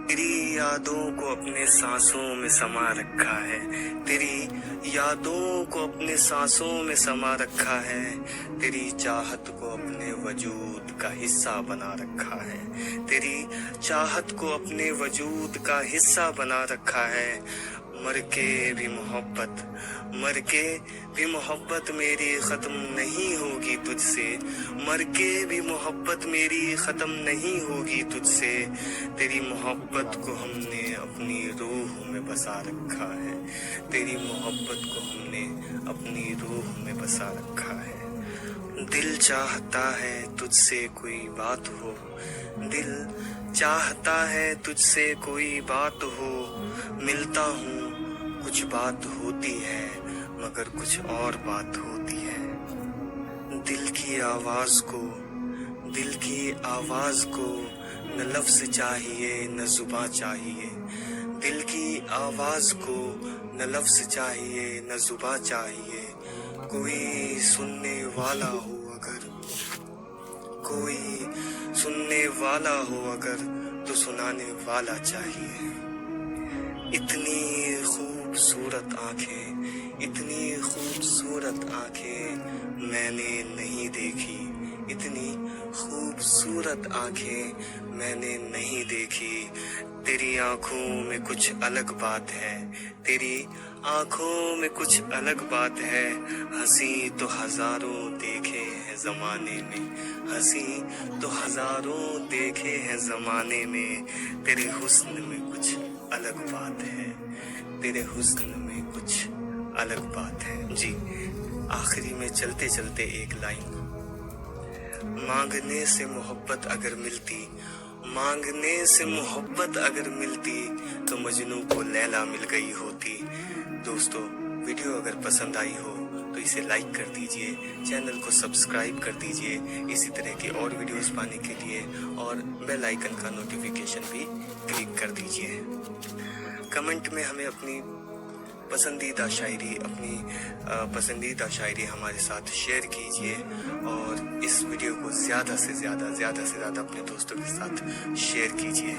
तेरी यादों को अपने सांसों में समा रखा है, तेरी यादों को अपने सांसों में समा रखा है, तेरी चाहत को अपने वजूद का हिस्सा बना रखा है, तेरी चाहत को अपने वजूद का हिस्सा बना रखा है। मर के भी मोहब्बत मेरी ख़त्म नहीं होगी तुझसे, मर के भी मोहब्बत मेरी ख़त्म नहीं होगी तुझसे। तेरी मोहब्बत को हमने अपनी रूह में बसा रखा है, तेरी मोहब्बत को हमने अपनी रूह में बसा रखा है। दिल चाहता है तुझसे कोई बात हो, दिल चाहता है तुझसे कोई बात हो, मिलता हूँ कुछ बात होती है मगर कुछ और बात होती है। दिल की आवाज़ को न लफ्ज़ चाहिए न ज़ुबां चाहिए, दिल की आवाज़ को न लफ्ज़ चाहिए न ज़ुबां चाहिए। कोई सुनने वाला हो अगर तो सुनाने वाला चाहिए। इतनी खूबसूरत आंखें मैंने नहीं देखी, इतनी खूबसूरत आंखें मैंने नहीं देखी। तेरी आंखों में कुछ अलग बात है, तेरी आंखों में कुछ अलग बात है। हंसी तो हजारों देखे हैं ज़माने में, हंसी तो हजारों देखे हैं ज़माने में। तेरे हुस्न में कुछ अलग बात है, तेरे हुस्न में कुछ अलग बात है। जी, आखिरी में चलते चलते एक लाइन, मांगने से मोहब्बत अगर मिलती तो मजनू को लैला मिल गई होती। दोस्तों, वीडियो अगर पसंद आई हो तो इसे लाइक कर दीजिए, चैनल को सब्सक्राइब कर दीजिए इसी तरह की और वीडियोस पाने के लिए, और बेल आइकन का नोटिफिकेशन भी क्लिक कर दीजिए। कमेंट में हमें अपनी पसंदीदा शायरी हमारे साथ शेयर कीजिए, और इस वीडियो को ज़्यादा से ज़्यादा अपने दोस्तों के साथ शेयर कीजिए।